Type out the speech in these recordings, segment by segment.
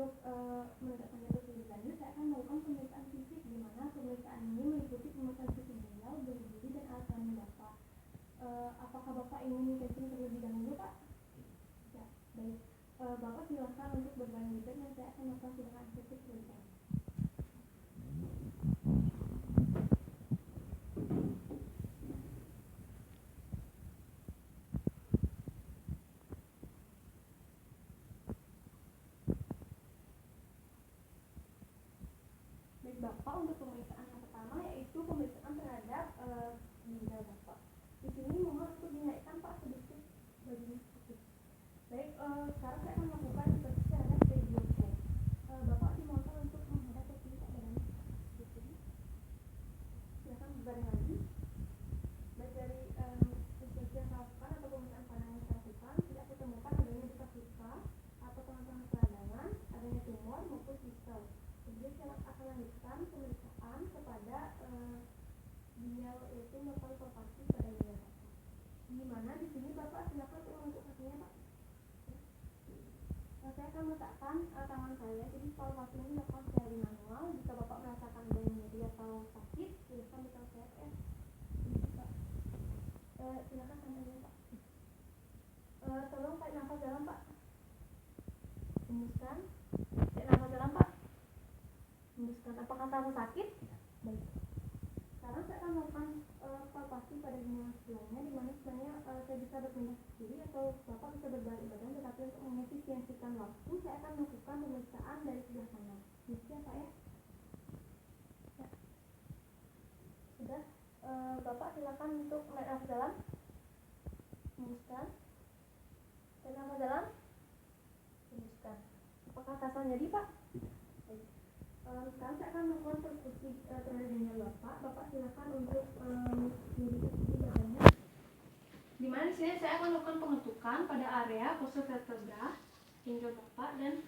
untuk menegakkan jatuh lanjut, saya akan melakukan pemeriksaan fisik, di mana pemeriksaan ini meliputi pemeriksaan fisik ginjal, bulu-bulu, dan alat kelamin Bapak. Apakah Bapak ingin kencing terlebih dahulu, Pak? Ya, baik. Bapak silakan untuk berbaring di bed dan saya akan melakukan tindakan fisik terlebih dahulu. Bapak, untuk pemeriksaan yang pertama yaitu pemeriksaan terhadap ginjal Bapak. Di sini mohon untuk dinaikkan Pak sedikit bajunya sedikit. Baik, sekarang saya akan melakukan inspeksi terhadap periodku. Bapak dimohon untuk menghadap ke kiri badannya. Di sini. Silakan berbaring lagi. Baik, dari inspeksi yang saya lakukan atau pemeriksaan panel yang saya lakukan, tidak saya temukan adanya bekas luka atau tengah-tengah peradangan, adanya tumor maupun kisel. Kemudian saya akan lanjutkan pemeriksaan kepada ginjal, yaitu melakukan palpasi pada ginjal Bapak. Di mana di sini Bapak silakan untuk menunjuk kakinya, Pak. Saya akan meletakkan tangan saya, jadi palpasi ini dilakukan secara manual. Jika Bapak merasakan adanya nyeri atau sakit, silakan beritahu saya, Pak. Pak. Silakan sambil Pak. Tolong tarik nafas dalam, Pak. Hembuskan. Tarik nafas dalam, Pak. Hembuskan. Apakah terasa sakit? Baik. Sekarang saya akan melakukan palpasi pada ginjal sebelahnya, di mana sebenarnya saya bisa berpindah ke kiri atau Bapak bisa berbalik badan, tetapi untuk mengefisiensikan waktu, saya akan melakukan pemeriksaan dari sebelah kanan. Bisa, Pak, ya? Ya. Sudah. Bapak silakan untuk menarik nafas dalam. Hembuskan. Tarik nafas dalam. Hembuskan. Apakah terasa nyeri, Pak? Baik. Sekarang saya akan melakukan perkusi terhadap ginjal Bapak. Bapak silakan untuk mengedukasi badannya. Di mana di sini saya akan melakukan pengetukan pada area fossa vertebra ginjal Bapak, dan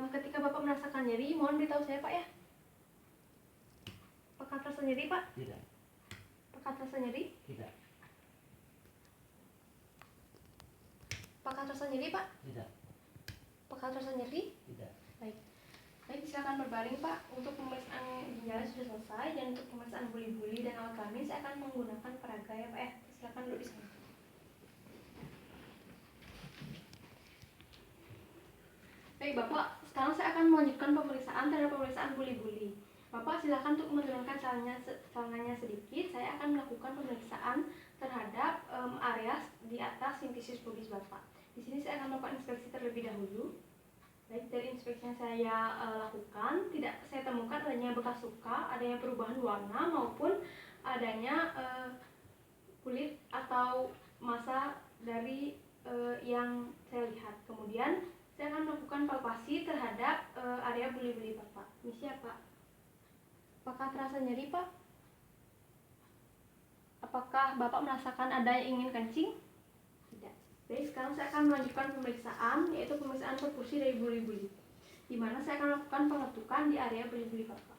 ketika Bapak merasakan nyeri, mohon beritahu saya, Pak, ya. Apakah terasa nyeri, Pak? Tidak. Apakah terasa nyeri? Tidak. Apakah terasa nyeri, Pak? Tidak. Apakah terasa nyeri? Tidak. Baik. Baik, silakan berbaring, Pak. Untuk pemeriksaan ginjal sudah selesai, dan untuk pemeriksaan buli-buli dan alat kelamin saya akan menggunakan peraga, ya, Pak, ya. Silakan duduk di sana. Baik, Bapak, sekarang saya akan melanjutkan pemeriksaan terhadap pemeriksaan buli-buli. Bapak silakan untuk menurunkan celananya sedikit. Saya akan melakukan pemeriksaan terhadap area di atas sintesis pubis Bapak. Di sini saya akan melakukan inspeksi terlebih dahulu. Baik, dari inspeksi yang saya lakukan, tidak saya temukan adanya bekas luka, adanya perubahan warna, maupun adanya kulit atau massa dari yang saya lihat. Kemudian saya akan melakukan palpasi terhadap area buli-buli Bapak. Misi ya, Pak? Apakah terasa nyeri, Pak? Apakah Bapak merasakan ada yang ingin kencing? Tidak. Baik, sekarang saya akan melanjutkan pemeriksaan, yaitu pemeriksaan perkusi dari buli-buli, di mana saya akan melakukan pengetukan di area buli-buli Bapak.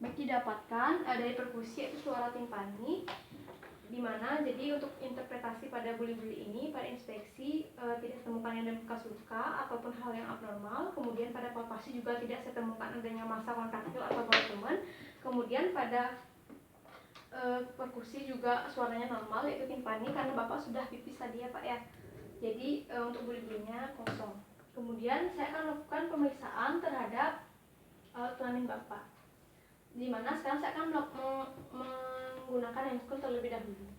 Baik, didapatkan dari perkusi yaitu suara timpani, di mana jadi untuk interpretasi pada buli-buli ini pada inspeksi tidak ditemukan adanya bekas luka ataupun hal yang abnormal. Kemudian pada palpasi juga tidak saya temukan adanya massa kontraktil atau volumen. Kemudian pada perkusi juga suaranya normal yaitu timpani, karena Bapak sudah pipis tadi, ya, Pak, ya. Jadi untuk buli-bulinya kosong. Kemudian saya akan lakukan pemeriksaan terhadap alat kelamin Bapak, di mana sekarang saya akan menggunakan handphone terlebih dahulu.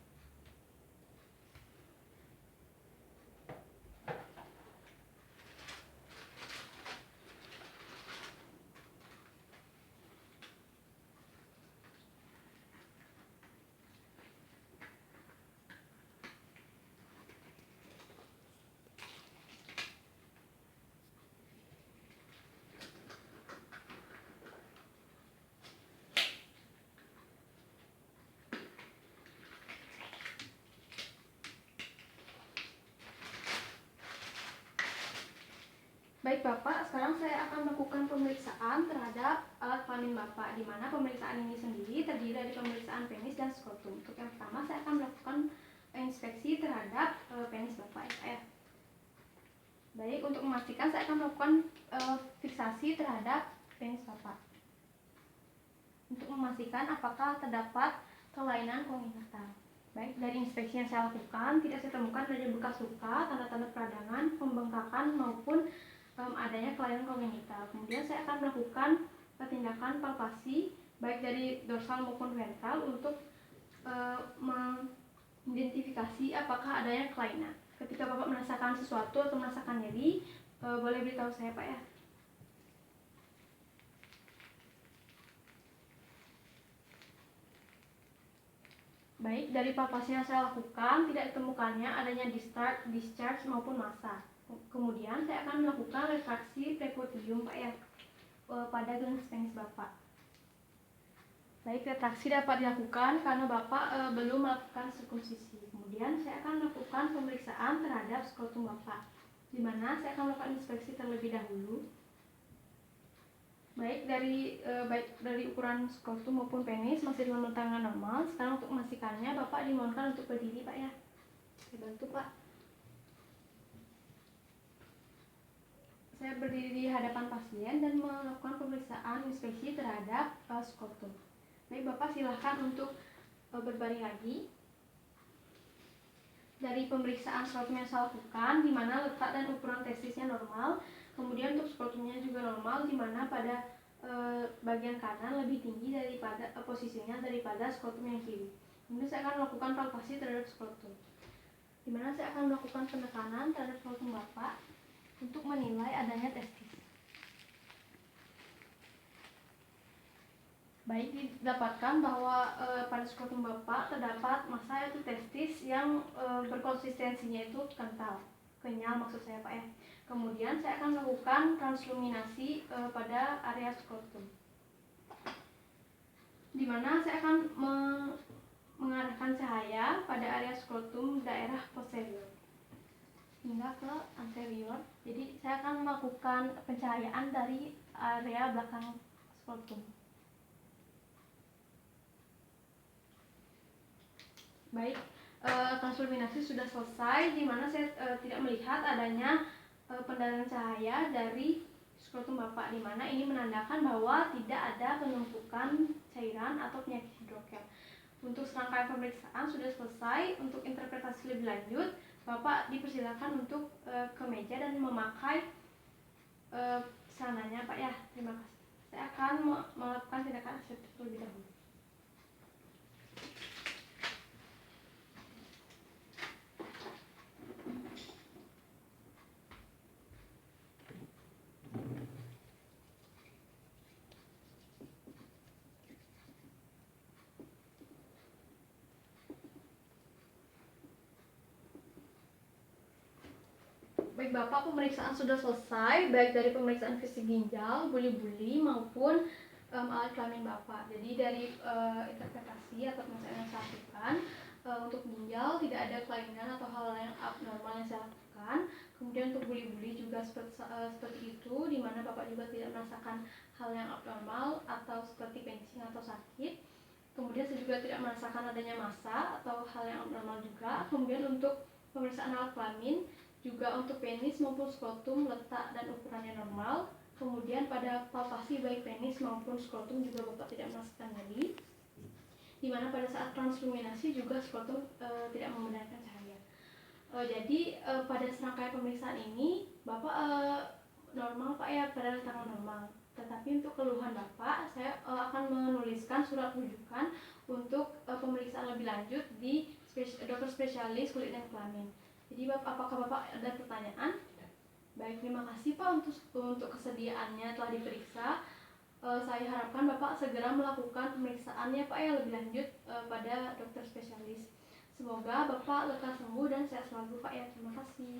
Baik, Bapak, sekarang saya akan melakukan pemeriksaan terhadap alat kelamin Bapak, di mana pemeriksaan ini sendiri terdiri dari pemeriksaan penis dan skrotum. Untuk yang pertama saya akan melakukan inspeksi terhadap penis Bapak ya. Baik, untuk memastikan saya akan melakukan fiksasi terhadap penis Bapak untuk memastikan apakah terdapat kelainan kongenital. Baik, dari inspeksi yang saya lakukan tidak saya temukan adanya bekas luka, tanda-tanda peradangan, pembengkakan maupun adanya kelainan kongenital. Kemudian saya akan melakukan tindakan palpasi baik dari dorsal maupun ventral untuk mengidentifikasi apakah adanya kelainan. Ketika Bapak merasakan sesuatu atau merasakan nyeri, boleh beritahu saya Pak ya. Baik, dari palpasi yang saya lakukan tidak ditemukannya adanya discharge maupun massa. Kemudian saya akan melakukan refraksi prepotidium Pak ya pada gelang penis Bapak. Baik, refraksi dapat dilakukan karena Bapak belum melakukan sirkumsisi. Kemudian saya akan melakukan pemeriksaan terhadap skrotum Bapak, di mana saya akan melakukan inspeksi terlebih dahulu. Baik dari ukuran skrotum maupun penis masih dalam rentang normal. Sekarang untuk memastikannya Bapak dimohonkan untuk berdiri Pak ya. Saya bantu Pak. Saya berdiri di hadapan pasien dan melakukan pemeriksaan inspeksi terhadap skrotum. Baik Bapak, silahkan untuk berbaring lagi. Dari pemeriksaan skrotum yang saya lakukan, di mana letak dan ukuran testisnya normal. Kemudian untuk skrotumnya juga normal, di mana pada bagian kanan lebih tinggi daripada posisinya daripada skrotum yang kiri. Kemudian saya akan melakukan palpasi terhadap skrotum, di mana saya akan melakukan penekanan terhadap skrotum Bapak untuk menilai adanya testis. Baik, didapatkan bahwa pada skrotum Bapak terdapat massa yaitu testis yang berkonsistensinya itu kental, kenyal maksud saya Pak ya. Kemudian saya akan melakukan transluminasi pada area skrotum, di mana saya akan mengarahkan cahaya pada area skrotum daerah posterior hingga ke anterior. Jadi saya akan melakukan pencahayaan dari area belakang skrotum. Baik, transluminasi sudah selesai, di mana saya tidak melihat adanya pendaran cahaya dari skrotum Bapak, di mana ini menandakan bahwa tidak ada penumpukan cairan atau penyakit hidrokel. Untuk serangkaian pemeriksaan sudah selesai. Untuk interpretasi lebih lanjut, Bapak dipersilakan untuk ke meja dan memakai celananya Pak ya. Terima kasih. Saya akan melakukan tindakan aseptik terlebih dahulu. Baik Bapak, pemeriksaan sudah selesai, baik dari pemeriksaan fisik ginjal, buli-buli maupun alat kelamin Bapak. Jadi dari interpretasi atau pemeriksaan yang saya lakukan, untuk ginjal tidak ada kelainan atau hal yang abnormal yang saya lakukan. Kemudian untuk buli-buli juga seperti itu, di mana Bapak juga tidak merasakan hal yang abnormal atau seperti kencing atau sakit. Kemudian saya juga tidak merasakan adanya massa atau hal yang abnormal juga. Kemudian untuk pemeriksaan alat kelamin, juga untuk penis maupun skrotum letak dan ukurannya normal. Kemudian pada palpasi baik penis maupun skrotum juga Bapak tidak merasakan nyeri, di mana pada saat transluminasi juga skrotum tidak membenarkan cahaya. Jadi pada serangkaian pemeriksaan ini Bapak normal Pak ya, pada tangan normal. Tetapi untuk keluhan Bapak, saya akan menuliskan surat rujukan untuk pemeriksaan lebih lanjut di dokter spesialis kulit dan kelamin. Jadi apakah Bapak ada pertanyaan? Baik, terima kasih Pak untuk kesediaannya telah diperiksa. Saya harapkan Bapak segera melakukan pemeriksaannya Pak ya lebih lanjut pada dokter spesialis. Semoga Bapak lekas sembuh dan sehat selalu Pak ya. Terima kasih.